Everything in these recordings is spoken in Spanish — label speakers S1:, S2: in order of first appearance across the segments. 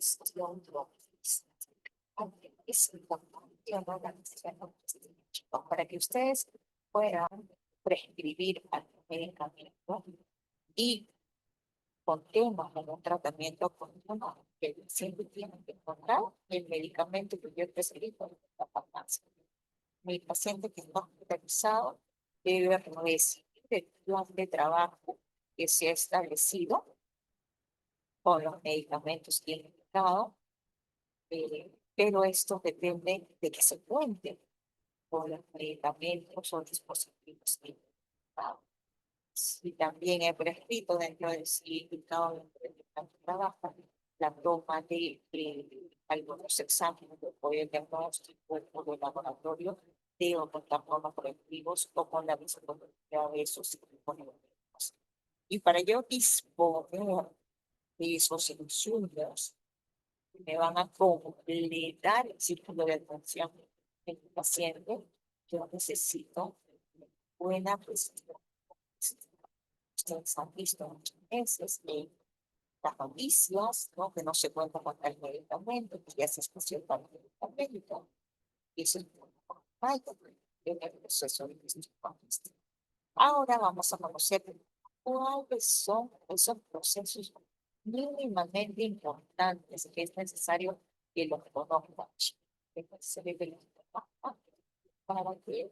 S1: gestión logística. Es importante o no la gestión logística, chicos, para que ustedes puedan prescribir algún medicamento y continuos en un tratamiento continuo, que el paciente tiene que encontrar el medicamento que yo prescribo en la farmacia. Mi paciente que está hospitalizado debe recibir el plan de trabajo que se ha establecido con los medicamentos que he indicado, pero esto depende de que se cuente con los medicamentos o dispositivos que he indicado. Y también he prescrito dentro del indicado del plan de trabajo la toma de algunos exámenes de apoyo diagnóstico o de laboratorio de contar con los colectivos o con la disponibilidad de esos dispositivos. Y para yo disponer de esos insumos, me van a completar el círculo de atención del paciente. Yo necesito buena presión. Ustedes han visto muchas veces que las noticias, ¿no? Que no se cuenta con el medicamento, que ya se espacio para el medicamento. Y eso es muy importante en el proceso de gestión. Ahora vamos a conocer cuáles son esos procesos mínimamente importantes que es necesario que los conozcan para que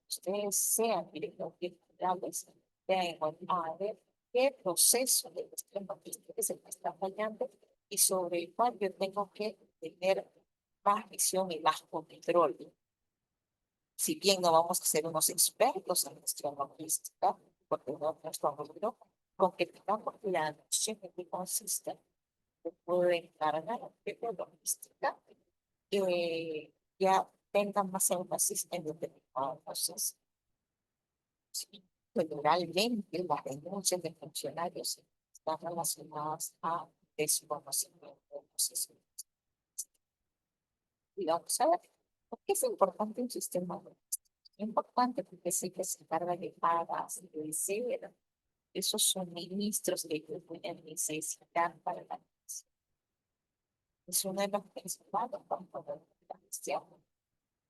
S1: ustedes sean directamente responsables de a ver qué proceso de gestión logística es el que está fallando y sobre el cual yo tengo que tener más visión y más control. Si bien no vamos a ser unos expertos en gestión logística, porque no nuestro rubro, con que tengamos la noción de qué consiste, de poder encargar de logística, ya tengan más énfasis en determinados procesos. Sí, generalmente las denuncias de funcionarios están relacionadas a desconocimiento de procesos. Y vamos a ver, ¿por qué es importante un sistema logístico? Es importante porque sí que se encarga de pagas, de ser esos suministros que pueden necesitar para la nación. Es uno de los principales componentes de la gestión.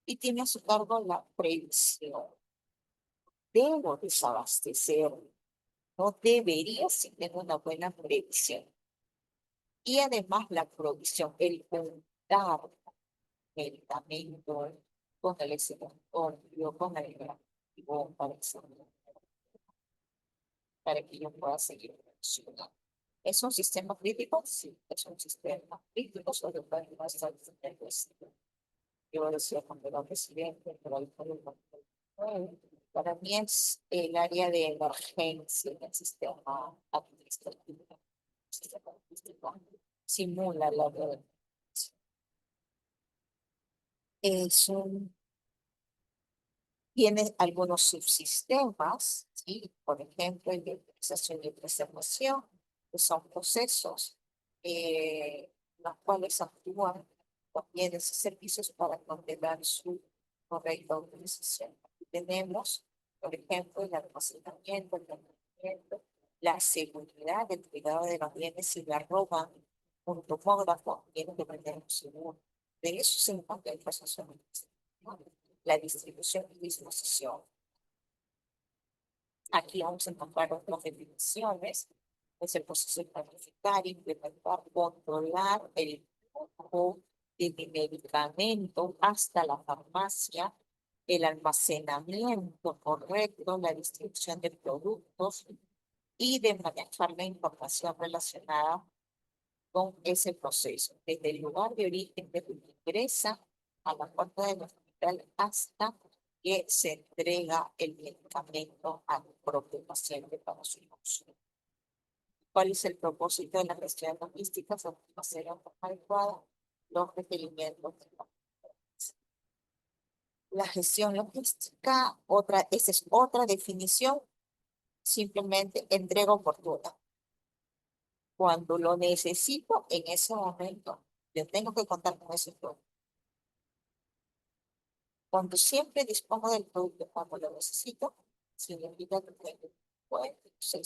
S1: Y tiene a su cargo la previsión. Debo desabastecer, no debería sin tener una buena previsión. Y además la provisión, el contar medicamentos con el exceptorio, con el reactivo para que yo pueda seguir funcionando. ¿Es un sistema crítico? Sí, es un sistema crítico sobre el cual no está defendiendo. Yo decía cuando era presidente, pero ahí fue para mí es el área de emergencia en el sistema administrativo. El sistema administrativo simula la de es un, tiene algunos subsistemas, ¿sí? Por ejemplo, el de utilización y preservación, que son procesos los cuales actúan también esos servicios para controlar su correcta utilización. Tenemos, por ejemplo, el almacenamiento, el mantenimiento, la seguridad, el cuidado de los bienes si la roban, un tomógrafo, tiene que tener un seguro. De eso se encuentra el proceso administrativo, la distribución y disposición. Aquí vamos a encontrar otras definiciones. Es el proceso de planificar, implementar, controlar el flujo de medicamento hasta la farmacia, el almacenamiento correcto, la distribución de productos y de manejar la información relacionada con ese proceso, desde el lugar de origen de que ingresa a la puerta del hospital hasta que se entrega el medicamento al propio paciente para su uso. ¿Cuál es el propósito de la gestión logística? Satisfacer de forma adecuada los requerimientos de la La gestión logística, esa es otra definición, simplemente entrega oportuna. Cuando lo necesito, en ese momento, yo tengo que contar con ese producto. Cuando siempre dispongo del producto cuando lo necesito, significa que puede ser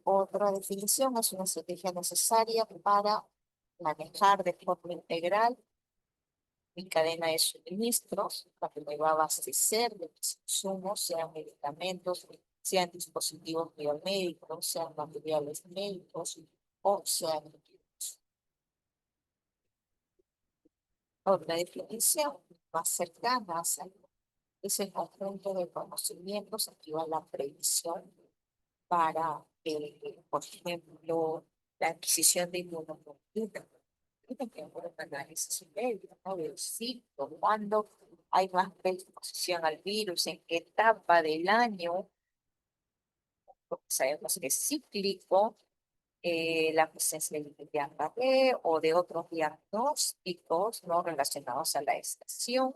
S1: Otra definición, es una estrategia necesaria para manejar de forma integral mi cadena de suministros, para que me va a abastecer de mis insumos, sean medicamentos, sean dispositivos biomédicos, sean materiales médicos o sean equipos. Otra definición más cercana a esa es el conjunto de conocimientos que va a la previsión para, por ejemplo, la adquisición de inmunoglobulina. Que un análisis previo, ¿no? Del ciclo, cuándo hay más predisposición al virus, en qué etapa del año, porque sabemos que es cíclico, la presencia de Guillain-Barré o de otros diagnósticos no relacionados a la estación.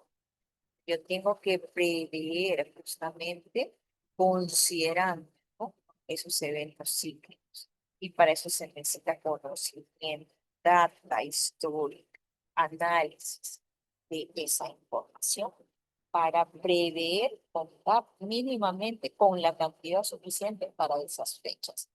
S1: Yo tengo que prever justamente considerando, ¿no?, esos eventos cíclicos. Y para eso se necesita conocimiento, data histórica, análisis de esa información para prever, contar mínimamente con la cantidad suficiente para esas fechas.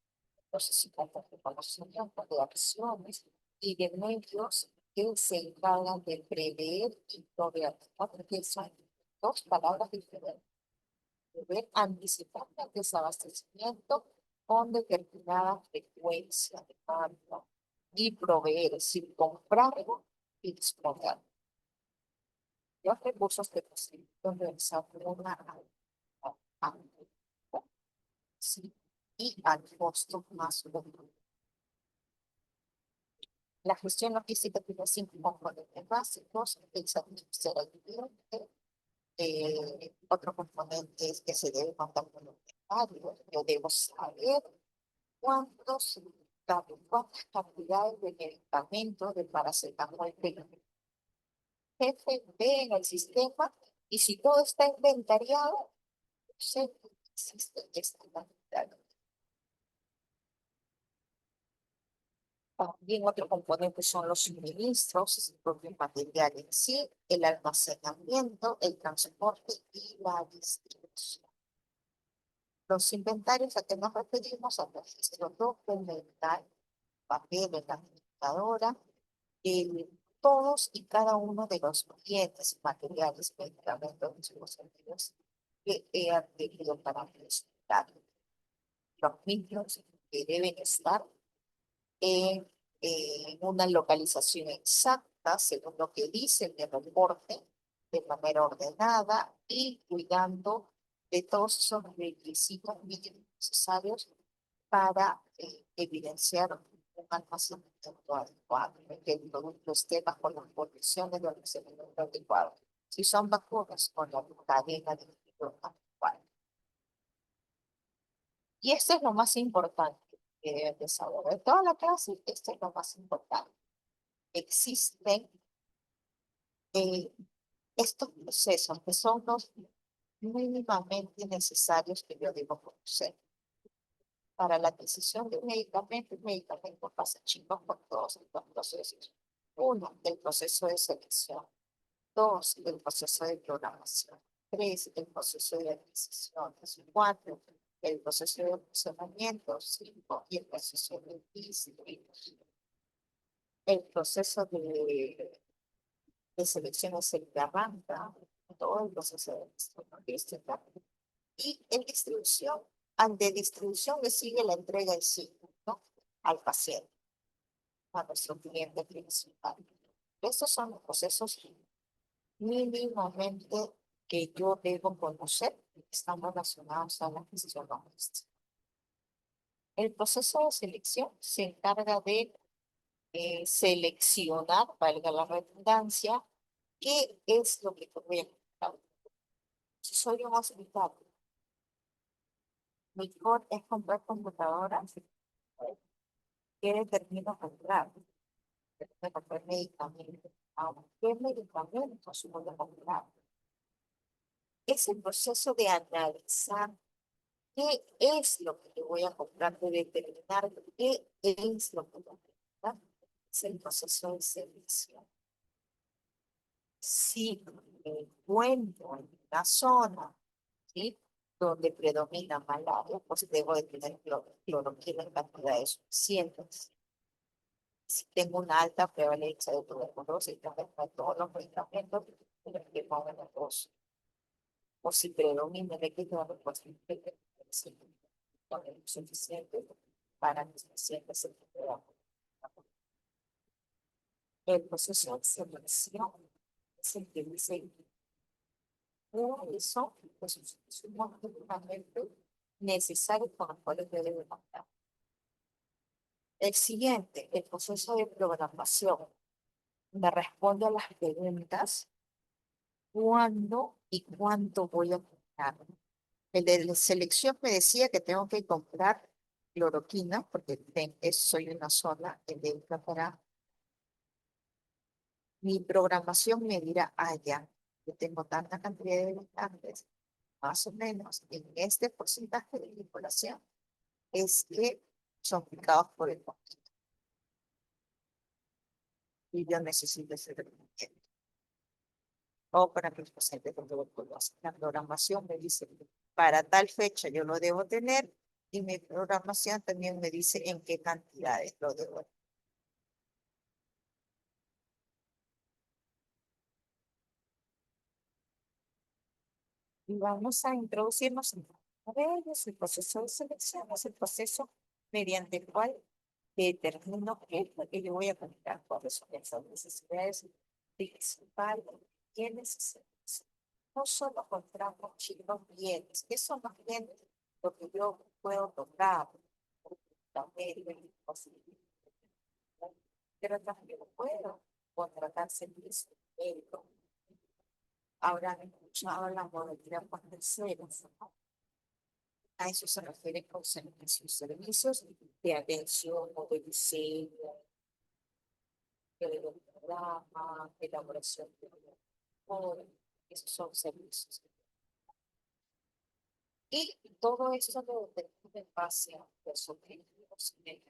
S1: Entonces, si contamos con conocimiento de acciones y de medios que se encargan de prever y proveer, ¿no? Porque son dos palabras diferentes. Prever, anticipar el desabastecimiento con determinada frecuencia de cambio y proveer, es decir, comprarlo y disponer. Los recursos que posibilitan realizar una sí, y al costo más bajo. La gestión logística tiene 5 componentes básicos: el satisfacer al cliente. Otro componente es que se debe contar con los inventarios. Yo debo saber cuántas cantidades de medicamentos de paracetamol tengo. Jefe ve en el sistema y si todo está inventariado, sé que existe esta cantidad. También otro componente son los suministros, el propio material en sí, el almacenamiento, el transporte y la distribución. Los inventarios a que nos referimos al registro documental, papel en la computadora, todos y cada uno de los bienes, materiales, medicamentos, dispositivos que he adquirido para mi hospital. Los mismos que deben estar en una localización exacta, según lo que dice el reporte, de manera ordenada y cuidando de todos esos requisitos mínimos necesarios para evidenciar un almacenamiento adecuado, que el producto esté bajo las condiciones de almacenamiento adecuado. Si son vacunas, con la cadena de frío adecuada. Y esto es lo más importante que deben de saber. De toda la clase, esto es lo más importante. Existen estos procesos que son los mínimamente necesarios que yo debo conocer. Para la adquisición de medicamentos pasa chicos por todos estos procesos. Uno, el proceso de selección. Dos, el proceso de programación. Tres, el proceso de adquisición. Cuatro, el proceso de funcionamiento. Cinco, y el proceso de distribución. El proceso de selección es el que arranca todo el proceso de distribución. Y en distribución, ante distribución le sigue la entrega en sí, ¿no?, al paciente, a nuestro cliente principal. Estos son los procesos mínimamente que yo debo conocer que están relacionados a la gestión logística. El proceso de selección se encarga de seleccionar, valga la redundancia, qué es lo que voy a comprar. Si soy un hospital, mi core es comprar computadoras, ¿qué determino comprar? Determino comprar medicamentos. Ahora, ¿qué medicamentos voy a comprar? Es el proceso de analizar qué es lo que yo voy a comprar, de determinar qué es lo que voy a comprar. Es el proceso de selección. Si me encuentro en una zona, ¿sí?, donde predomina malaria, pues debo de tener cloroquina en cantidades suficientes. Si tengo una alta prevalencia de tuberculosis, también para todos los medicamentos, pero que pongan la tos. O si predomina el equilibrio, pues poner suficiente para que los pacientes se puedan. El proceso de selección es el que dice, eso pues, es un medicamento necesario con los cuales debe demandar. El siguiente, el proceso de programación, me responde a las preguntas cuándo y cuánto voy a comprar. El de la selección me decía que tengo que comprar cloroquina porque soy una sola endémica para mi programación. Me dirá, ya, yo tengo tanta cantidad de habitantes, más o menos en este porcentaje de mi población es que son picados por el mosquito y yo necesito ese tratamiento. O para mis pacientes con tuberculosis. La programación me dice, para tal fecha yo lo debo tener y mi programación también me dice en qué cantidades lo debo tener. Y vamos a introducirnos en ellos. El proceso de selección es el proceso mediante el cual determino qué es lo que yo voy a contar por eso esas necesidades principales y necesidades. No solo compramos chicos bienes, que son los bienes lo que yo puedo tocar, también posibilidades, pero también puedo contratar servicios médicos. Ahora han escuchado la modalidad por terceros, ¿no? A eso se refiere con servicios de atención o de diseño, de programa, de elaboración de esos son servicios. Y todo eso lo determina en base a los objetivos y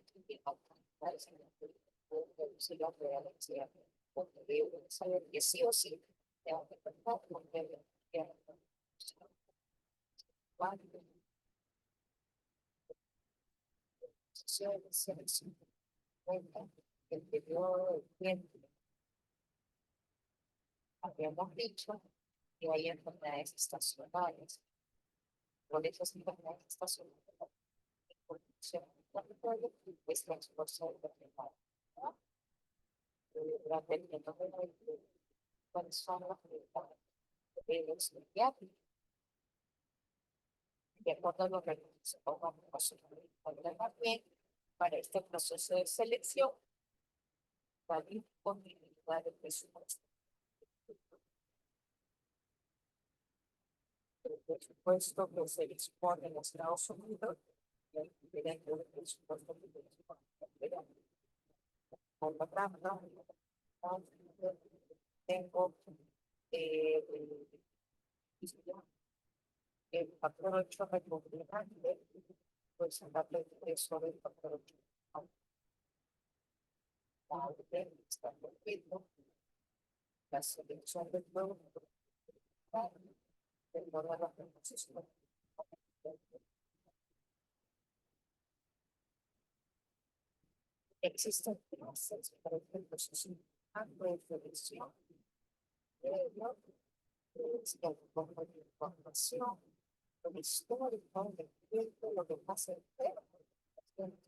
S1: se lo realiza, porque debo saber que sí o sí tengo que tratar con el periodo de tiempo. Habíamos dicho que hay enfermedades estacionales. Por eso es enfermedades estacionales. Pues transcurso de la enfermedad. Durante el tiempo de cuáles son los los psiquiátricos. De acuerdo a los recursos, vamos a también para este proceso de selección, la disponibilidad de presupuesto. El presupuesto que se dispone en los Estados Unidos, dentro del presupuesto que se dispone por lo tanto, tengo el factor 8 republicano, pues sacarle el sobre el factor 8. Está perfecto. La selección del nuevo existen clases para el proceso de selección. Es que la información, lo histórico, lo que pasa en el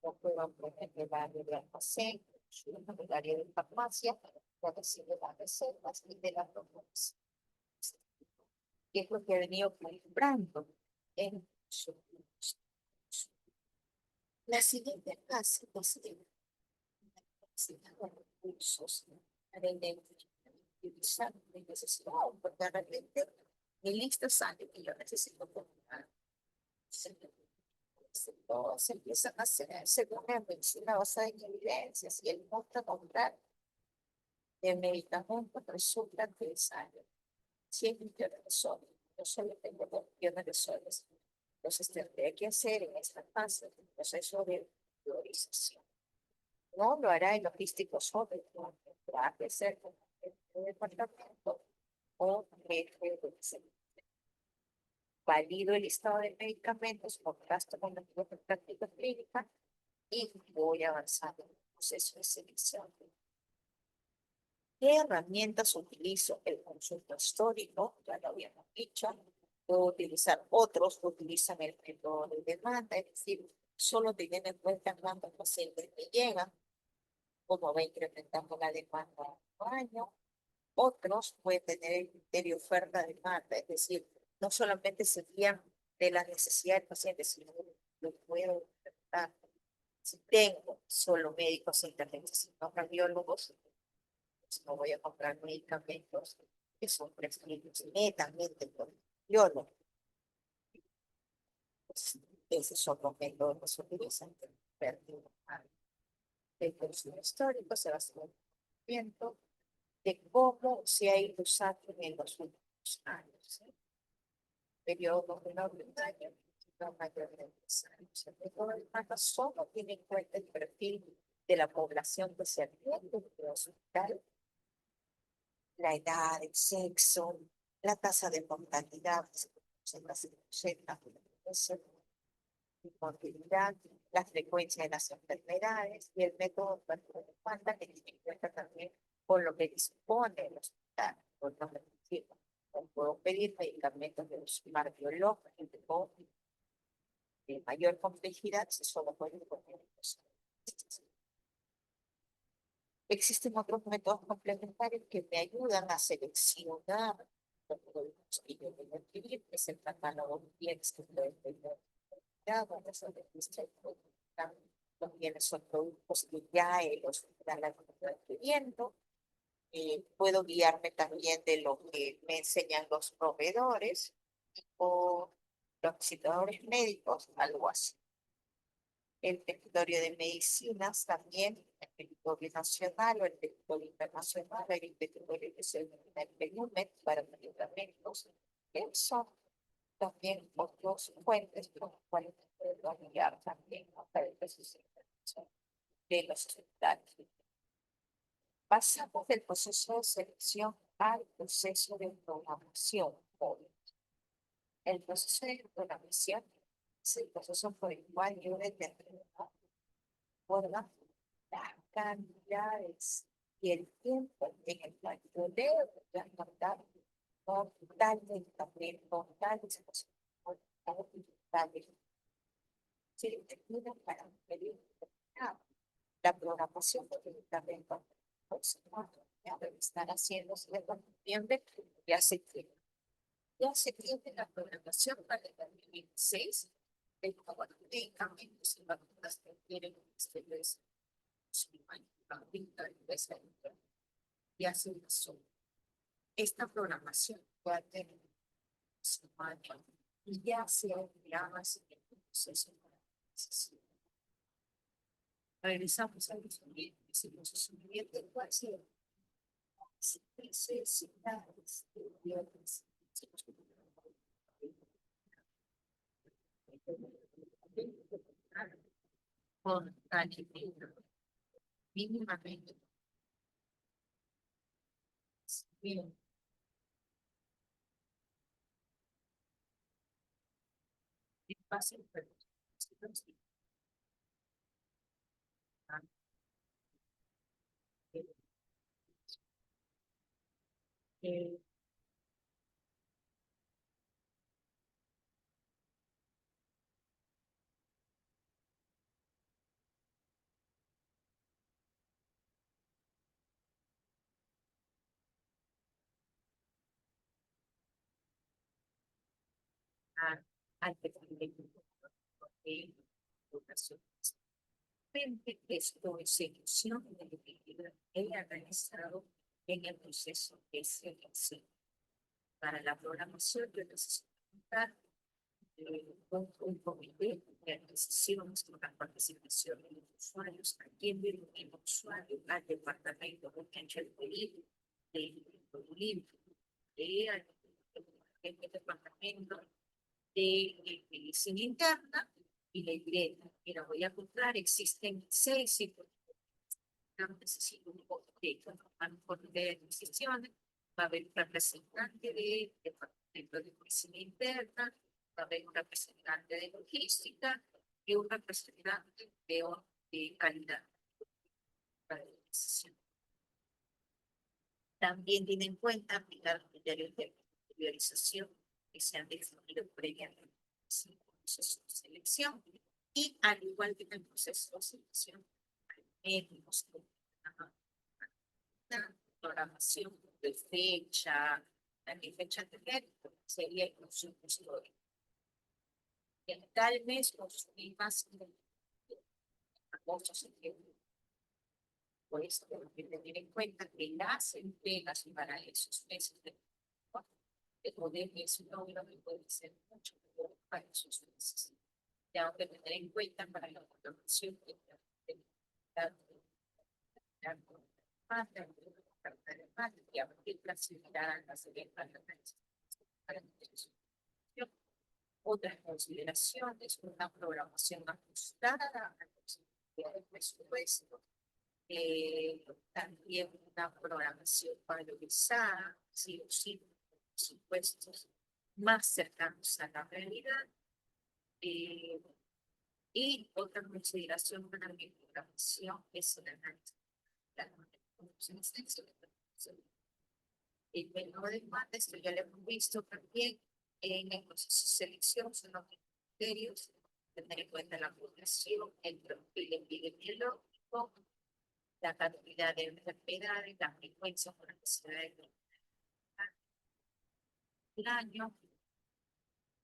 S1: no puedo aprender el área de almacén, el área de farmacia, ya recibe las reservas y de las propuestas. ¿Qué es lo que he venido calibrando en su la siguiente fase? La siguiente recursos para identificar mi necesidad, porque de repente mi lista sale que yo necesito comprar. Todos empiezan a hacer según la medicina basada en evidencias y el monto a comprar de medicamentos resulta necesario. 100 millones de soles, yo solo tengo 2 millones de soles. Entonces tendré que hacer en esta fase el proceso de priorización. No lo hará el logístico solo, tendrá que ser el departamento o FDC. Valido el listado de medicamentos, contrasto con la práctica clínica y voy avanzando en el proceso de selección. ¿Qué herramientas utilizo? El consulta histórico, ya lo habíamos dicho. Puedo utilizar otros que utilizan el método de demanda, es decir, solo teniendo en cuenta cuántos pacientes me llegan, cómo va incrementando la demanda al año. Otros pueden tener el criterio oferta-demanda, es decir, no solamente se guían de la necesidad del paciente, sino lo puedo interpretar. Si tengo solo médicos internistas, no cardiólogos, pues no voy a comprar medicamentos que son prescritos netamente por el cardiólogo. Pues, esos son los métodos que se utilizan. El consumo histórico se va a hacer un conocimiento de cómo se ha ido usando en los últimos años. ¿Sí? Periodo menor de un año, no mayor de 10 años. El método de demanda solo tiene en cuenta el perfil de la población que se atiende en el hospital, la edad, el sexo, la tasa de mortalidad, morbilidad, la frecuencia de las enfermedades y el método de demanda que tiene en cuenta también con lo que dispone el hospital. Por no repetir, puedo pedir medicamentos de los cardiológicos de mayor complejidad si solo pueden poner los. Existen otros métodos complementarios que me ayudan a seleccionar los productos que yo voy a adquirir, que es el catálogo de bienes que pueden tener. Los bienes son productos que ya el hospital está adquiriendo. Puedo guiarme también de lo que me enseñan los proveedores o los visitadores médicos, algo así. El territorio de medicinas también, el territorio nacional o el territorio internacional, el territorio que se denomina el PNUMED para medicamentos, que son también otras fuentes con las cuales puedo guiar también a través de los hospitales. Pasamos del proceso de selección al proceso de programación. El proceso de programación es el proceso por el cual yo determino las cantidades y el tiempo en el cual yo debo tratar con tal medicamento, tal dispositivo, tal se determina para un periodo determinado. La programación del medicamento ya debe estar haciéndose desde noviembre, ya se tiene la programación para el 2026 de todos los medicamentos y vacunas que tienen ustedes y así pasó. Esta programación va a tener su año y ya se ha enviado así el proceso para la decisión. Regresamos al siguiente, decimos el siguiente, ¿cuál será? Necesidades de Dios. Con alimento mínimamente. Bien. Es fácil, pero eh, al educación. Esto es ejecución de lo que ella ha realizado en el proceso de selección. Para la programación, yo necesito contar un comité de adquisiciones con la participación de los usuarios, a quien viene el usuario, al departamento de cancha de política, del limpio, el departamento de medicina interna y la diré, mira, voy a comprar, existen 6 y necesito un poco de decisiones, Va a haber un representante de departamento de policía interna, va a haber un representante de logística y un representante de calidad para la decisión. También tiene en cuenta aplicar los criterios de priorización que se han definido previamente en el proceso de selección y al igual que en el proceso de selección, médicos, una programación de fecha, qué fecha tener, sería el consumo histórico. En tal mes consumir más de 8 septiembre. Pues hay que tener en cuenta que las entregas para esos meses de poder es un número que puede ser mucho mejor para esos meses. Tengo que tener en cuenta para la programación de la otras consideraciones, una programación ajustada al presupuesto, también una programación valorizada, sí o sí, presupuestos más cercanos a la realidad. Y otra consideración para mi programación es el análisis. El menú de mate, esto ya lo hemos visto también en el proceso de selección, son los criterios, tener en cuenta la población, el perfil epidemiológico, la cantidad de enfermedades, la frecuencia con la necesidad del año,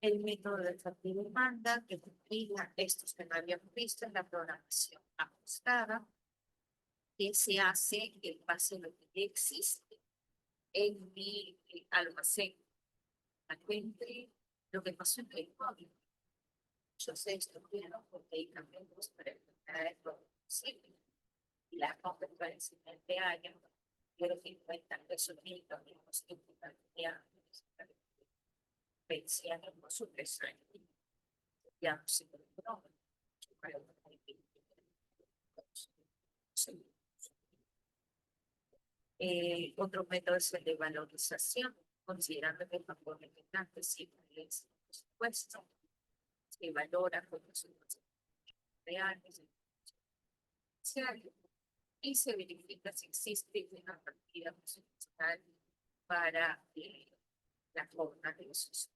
S1: el método de oferta y demanda, que cumplirá estos que no habíamos visto en la programación ajustada, que se hace en base a lo que ya existe en mi almacén. Encuentre lo que pasó en el COVID. Yo sé esto quiero porque hay cambios para encontrar el posible. Y las compras para el siguiente año, quiero que cuentan resultados de los años. Vencían por sus 3 años. Ya no se puede otro método es el de valorización, considerando que el factor determinante siempre es el presupuesto, se valora con los reales y se verifica si existe una partida presupuestal para la forma de esos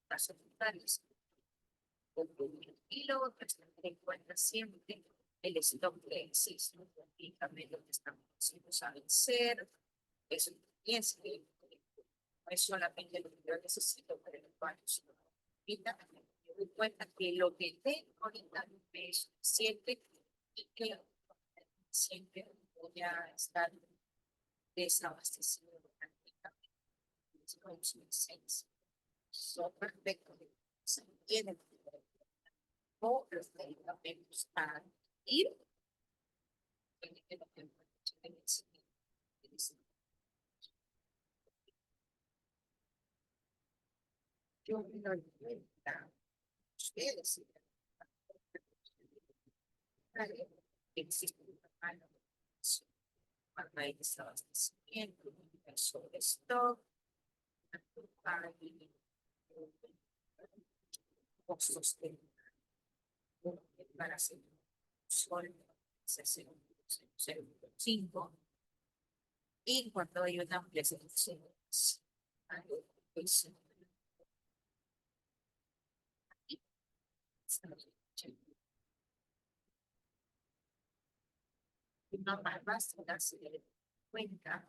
S1: casos totales. Y lo otro es tener en cuenta siempre el stock que existe y también lo que estamos haciendo a vencer. Eso es que no es solamente lo que yo necesito para el usuario, sino que también me doy cuenta que lo que tengo ahorita es suficiente y que siempre voy a estar desabastecido prácticamente. Es una esencia. Son perfectos. Se tienen o los medicamentos a ir yo me doy cuenta, ustedes existe una mala cuando hay desabastecimiento, sobre stock, hay costos de para hacer sol, se hace 0.5 y cuando hay una ampliación pues, no más basta darse cuenta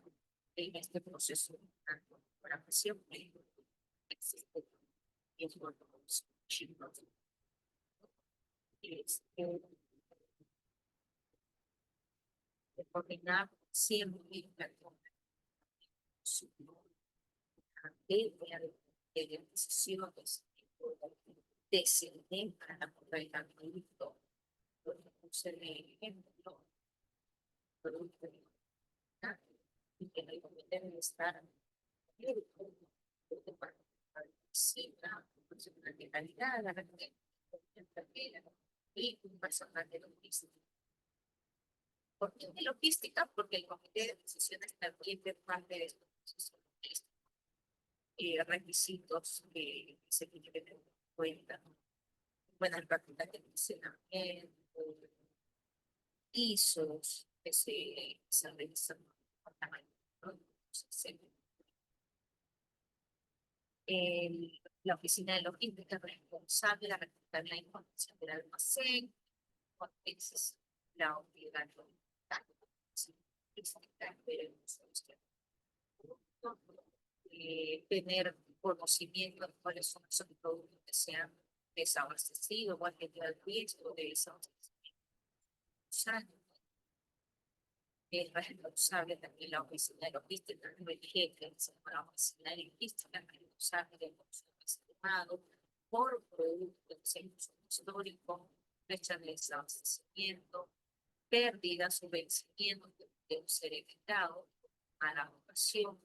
S1: en este proceso de programación que existe y es bueno de coordinar siempre su de decisiones descender para aprovechamiento se le ejemplo y que deben estar de calidad, y un personal de logística. ¿Por qué de logística? Porque el comité de decisiones también ve parte de estos procesos requisitos que se tienen que tener en cuenta. Buena práctica de funcionamiento, ISOs que se realizan con tamaño, ¿no? Entonces, la oficina de logística responsable de recolectar la información del almacén, es la unidad tener conocimiento de cuáles son esos productos que se han desabastecido o han tenido el riesgo de desabastecimiento. Es responsable también la oficina de logística, el jefe de la oficina de logística, es responsable del consumo estimado por productos en uso histórico, fecha de desabastecimiento, pérdidas o vencimientos que deben ser evitados, mala votación,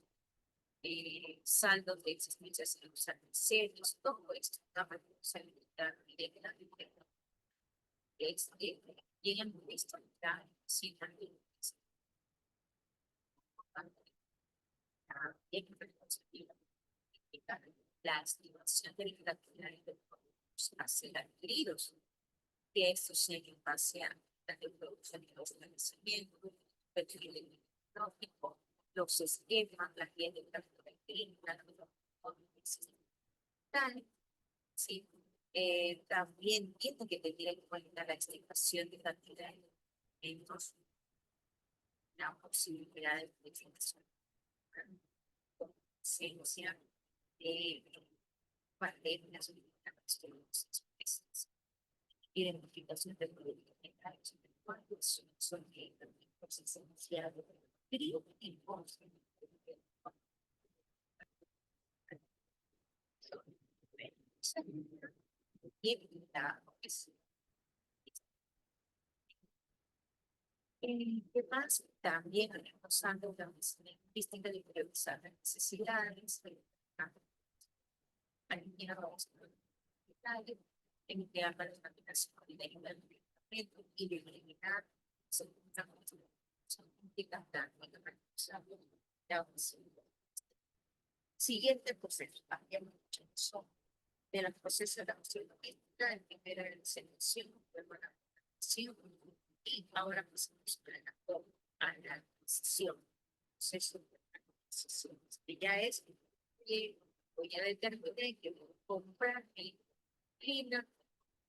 S1: saldos de existencias en los almacenes, todo esto es una responsabilidad directa y en nuestra sin la estimación del capital de los adquiridos, que eso se en base a la producción de los conocimientos, perfil tecnológico, los esquemas, las guías de características, sí. También tiene que tener en cuenta la estimación de cantidad de alimentos, la posibilidad de utilización ciencia, pandemias, identificación de productos son cosas demasiado frío y ¿qué más? También usando la distinta de priorizar las necesidades, alineados emplear la determinación de y de eliminar siguiente proceso, también son de los procesos de la logística, el primero era la selección, luego la adaptación, y ahora pasamos a la adquisición, proceso de adquisición, que ya es que voy a determinar que voy a comprar mi línea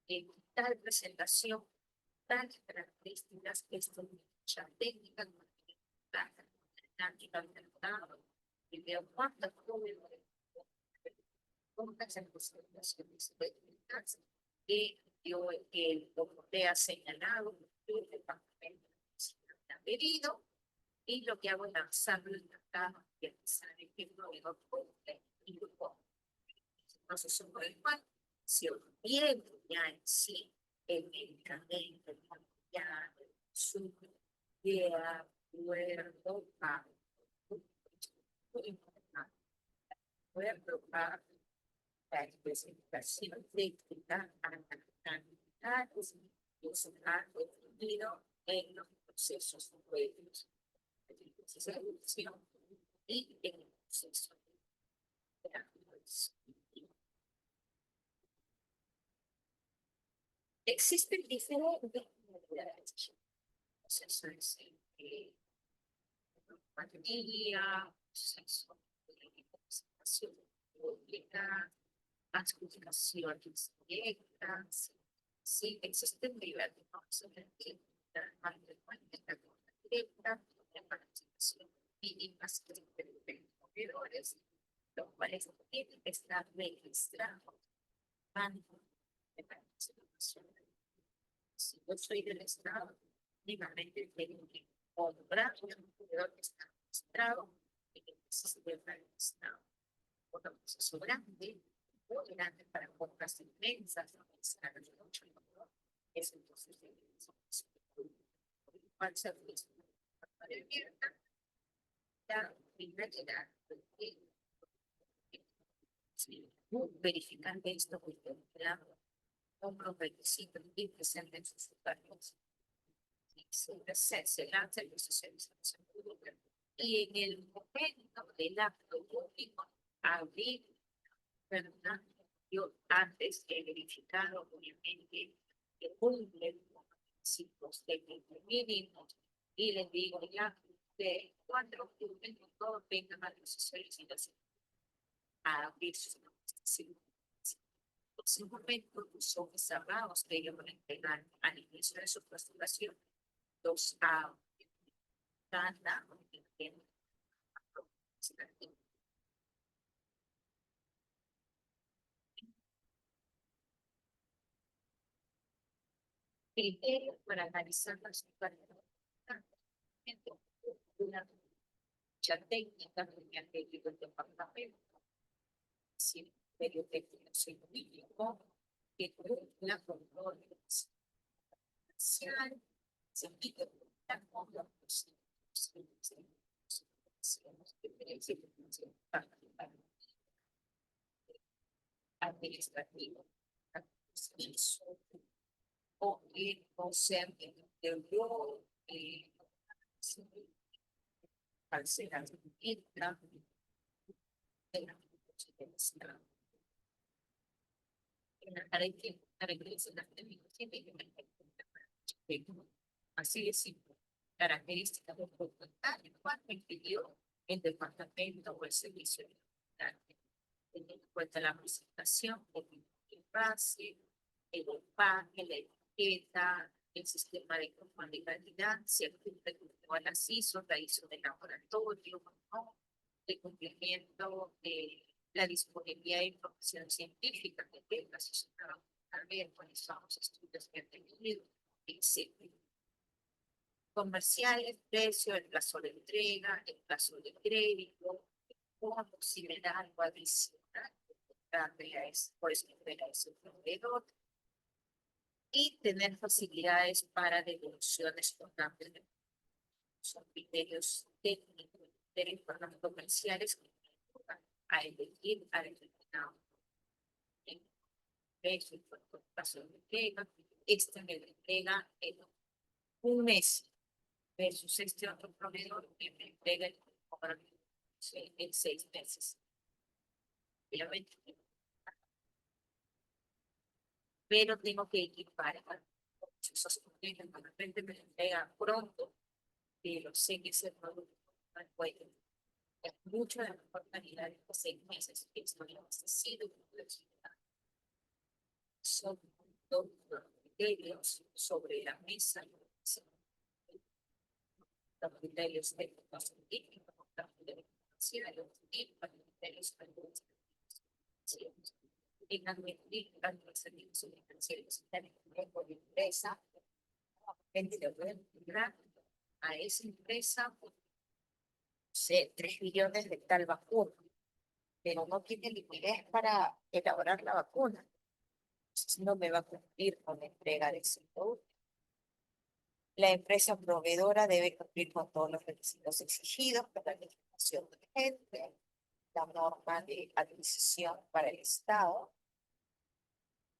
S1: en tal presentación, tal características, esto es mucha técnica, táctica del mercado, y veo cuántas compras en presentaciones técnicas que yo como te ha señalado, el departamento ha pedido, y lo que hago es lanzarlo en la cama y pensar en qué proveedor puede y luego proceso por el cual se obtiene ya en sí el medicamento, el material, su de acuerdo a la especificación técnica a la calidad personal definido en los procesos previos de selección y en el proceso de adquisición. Existen diferentes modalidades. Procesos de familia, procesos de participación pública, adjudicaciones directas. Sí, existen diversos procesos de directa, de participación mínimas de proveedores, los cuales tienen que estar registrados de participación. Si yo soy del Estado, únicamente tengo que comprar un proveedor que está registrado y que necesita estar registrado. Otro proceso grande, muy grande para compras inmensas, es entonces cuál servicio para abierta, la primera llegar verificar que esto fue claro, con los requisitos y presenten sus usuarios. se lanza el proceso de pública. Y en el momento del acto público, abrir, ¿verdad? Yo antes he verificado, obviamente, que cumplen los requisitos técnicos mínimos y les digo ya de cuatro documentos todos vengan a los solicitaciones a abrir sus manifestaciones. Los documentos son cerrados que ellos van a entregar al inicio de su postulación. Los data criterios para analizar las una ficha técnica mediante el departamento, si medio técnico científico, que la control social, se pide la administrativo o el concepto de yo al ser entra de la así es simple. Características del porcentaje, cuánto impidió el departamento o el servicio de teniendo en cuenta la presentación, el base, el empaque, la etiqueta, el sistema de control de calidad, si el cumple con todas las ISO, la ISO de laboratorio, ¿no? El cumplimiento de la disponibilidad de información científica que tenga su trabajo, a ver cuáles son los estudios que han tenido, etc. Comerciales, precio, el plazo de entrega, el plazo de crédito, como si me da algo adicional, por eso es el proveedor, y tener facilidades para devoluciones por cambios de son criterios técnicos, criterios comerciales que a elegir a determinado precio, por paso de entrega, extra de entrega en un mes versus este otro proveedor que me entrega en 6 meses. Obviamente, pero tengo que equipar esos proveedores, de repente me lo entrega pronto, pero sé que ese producto no puede. Es mucho de la mejor calidad de 6 meses. Esto no ha sido son dos criterios sobre la mesa. Los criterios técnicos y los criterios financieros y los criterios en administrar los servicios financieros por la empresa, a esa empresa, sé, 3 millones de tal vacuna, pero no tiene liquidez para elaborar la vacuna. Entonces no me va a cumplir con la entrega de ese producto. La empresa proveedora debe cumplir con todos los requisitos exigidos para la legislación urgente, la norma de adquisición para el Estado.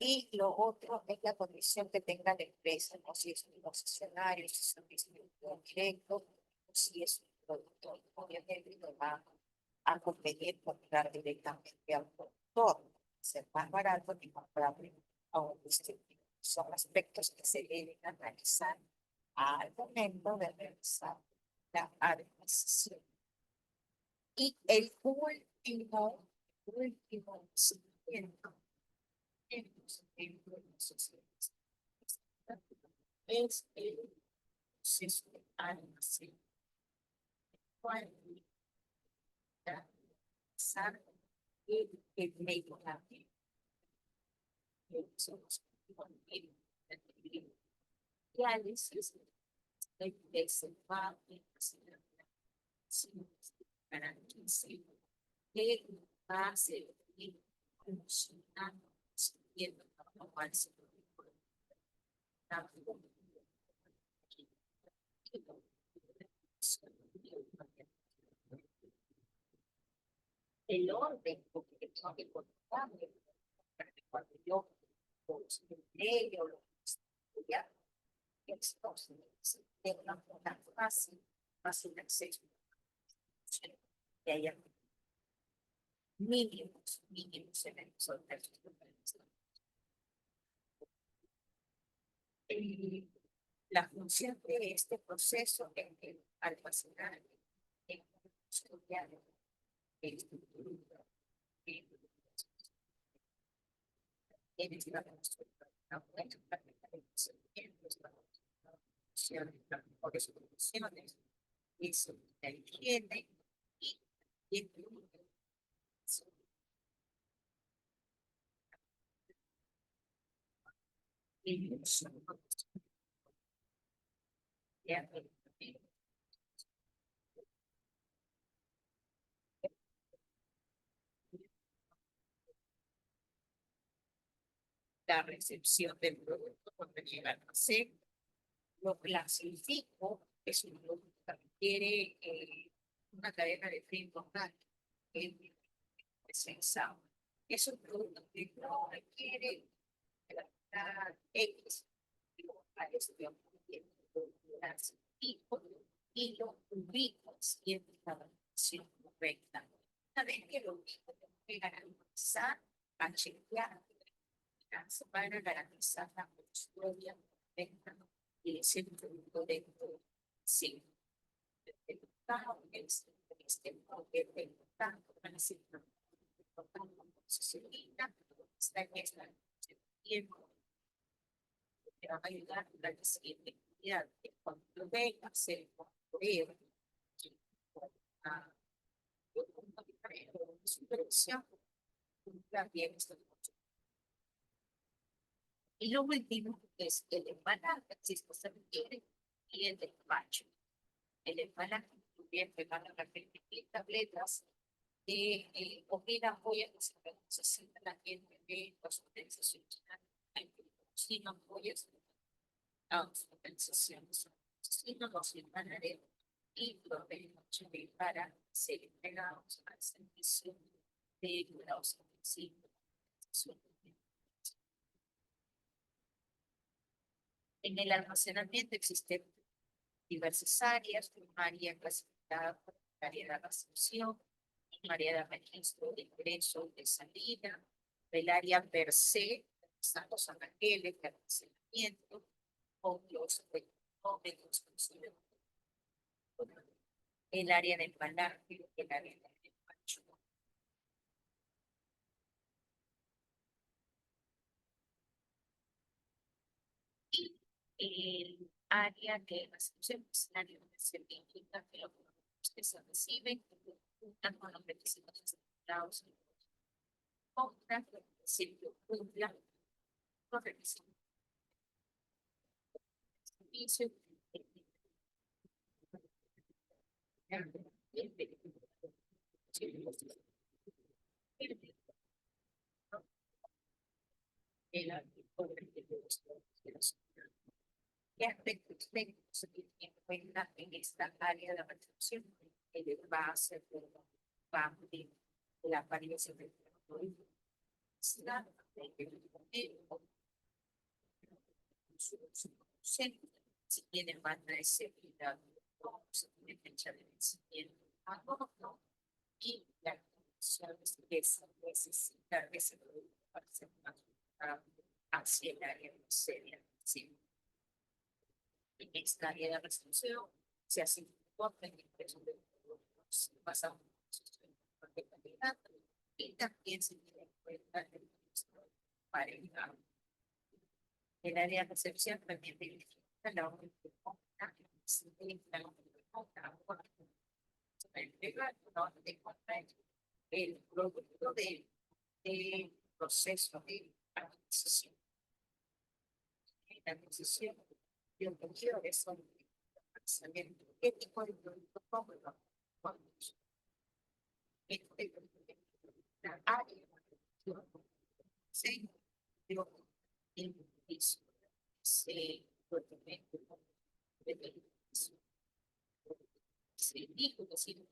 S1: Y lo otro es la condición que tenga la empresa, no si es un concesionario, si es un distribuidor directo, o si es un productor. Obviamente no va a competir comprar directamente al productor, ser más barato que comprarle a un distribuidor. Son aspectos que se deben analizar al momento de realizar la adquisición. Y el último siguiente es el proceso de almacén. ¿Cuál es el medio de análisis de desembarque para que se base y funcionando siguiendo lo cual se el orden porque tengo que controlarme cuando yo los medio lo estudiar entonces de una forma fácil, fácil acceso, que haya mínimos eventos adversos. La función de este proceso es que almacenar en estudiar el eso, la higiene y el la recepción del producto cuando llega al almacén, lo clasifico, es un producto que requiere una cadena de frío importante, es pensado. Es un producto que no requiere la X, varios tipos y lo ubico siempre la relación correcta. Una vez que lo ubico, tengo que garantizar, a chequear para garantizar la custodia correcta y ese producto dentro sí. El Estado es este poder del Estado para decir se evita está en esta tiempo que va a ayudar a la siguiente actividad que cuando lo venga se poder supervisión también esto. Y lo último es el embalaje, si esto se requiere, y el despacho. El embalaje también te van a repetir tabletas de comida, apoya que se necesita la gente de las organizaciones, sin apoyos, las organizaciones, sin los embalaré y lo tenemos para ser entregados al servicio de los organizaciones. En el almacenamiento existen diversas áreas, un área clasificada por área de recepción, un área de registro de ingreso y de salida, el área per se, están los anaqueles de almacenamiento, con los recómenos, el área de embalaje, el área de despacho. El área de recepción es el área donde se verifica que los productos que se reciben cumplan con los requisitos estipulados en la compra, se cumplan los requisitos de servicio. ¿Qué aspectos técnicos se tienen en cuenta en esta área de recepción? El base, va a medir la apariencia del producto, si tiene banda de seguridad, si tiene fecha de vencimiento, y la condición que se necesita de ese producto para ser hacia el área de seria. Sí. En esta área de restricción se hace un corte en el precio de productos basados en calidad y también se tiene en cuenta el precio para el área de recepción también verifica la orden de compra, se verifica la orden de compra, el producto del proceso de adquisición. La adquisición de un periodo de son qué tipo de producto compra. La área se dio el piso. Se dijo que si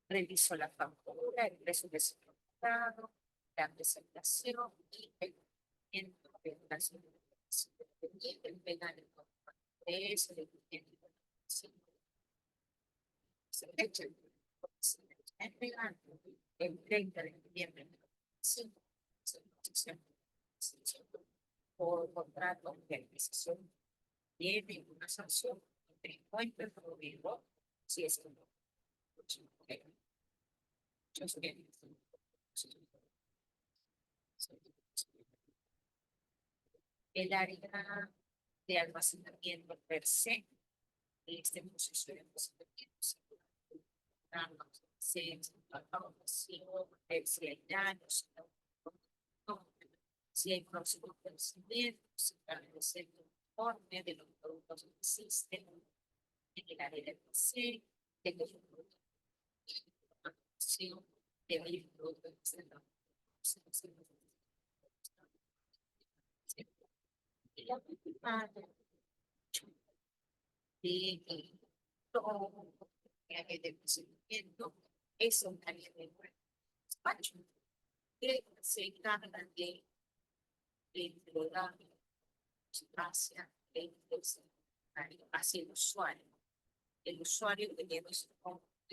S1: revisó la factura, el precio de supermercado, la presentación y el cumplimiento de las el penal, eso, el penal, el 30 de noviembre, sí, por contrato de adquisición, tiene una sanción de 50 por si es que no. Yo sé. El área de almacenamiento per se, este proceso de almacenamiento, si hay daños, si hay próximos vencimientos, si hay informe de los productos que existen en el área del paseo, de que el producto de el producto que se da. De todo de procedimiento es un área de despacho que se encarga de entregar hacia hacia el usuario. El usuario que tiene el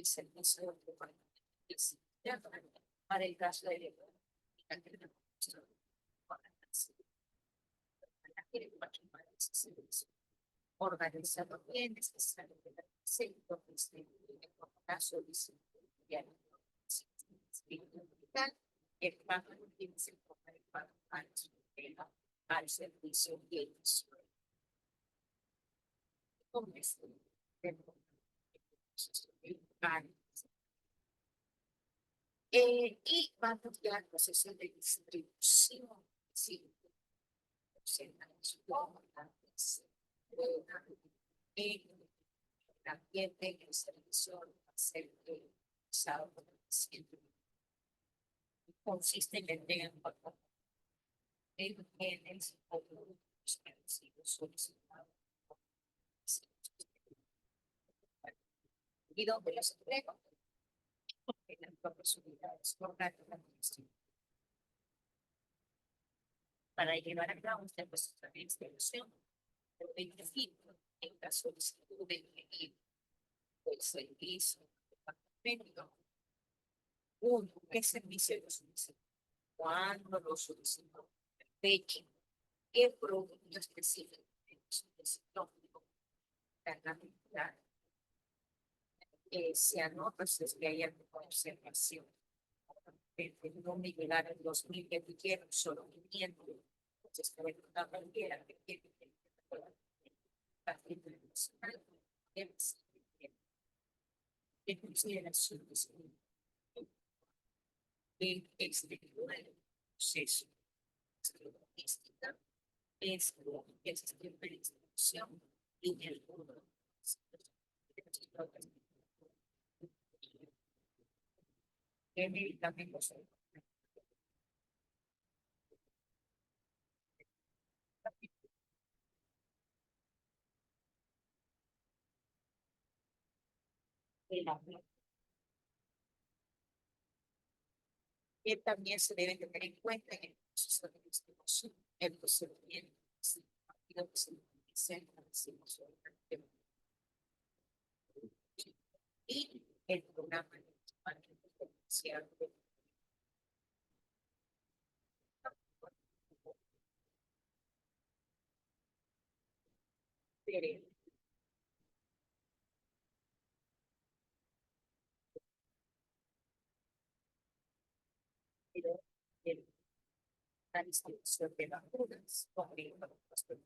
S1: servicio de para el caso de organizado bien, necesariamente centro, en caso de el pago tiene que ser al servicio de ellos. Y vamos ya al proceso de distribución. Sí, también tenga el servicio a ser usado por el paciente. Consiste en entrega en bienes o productos que han sido solicitados. Y donde los entrego en las propias unidades locales de administración. Para llevar a cabo esta distribución, el beneficio en la solicitud de elegir el servicio departamento. Uno, ¿qué servicio lo solicito? ¿Cuándo lo solicito? Fecha. ¿Qué producto específico solicito? La cantidad. Se anota si es que hay alguna observación. No me llegaron 2020, solo 500. Entonces, que una cualquiera que quiere en consideración de este proceso es esta distribución y el también lo sé. Que también se debe tener en cuenta en el proceso de distribución, el procedimiento, y lo que se dice y el programa de la distribución de vacunas corriendo los de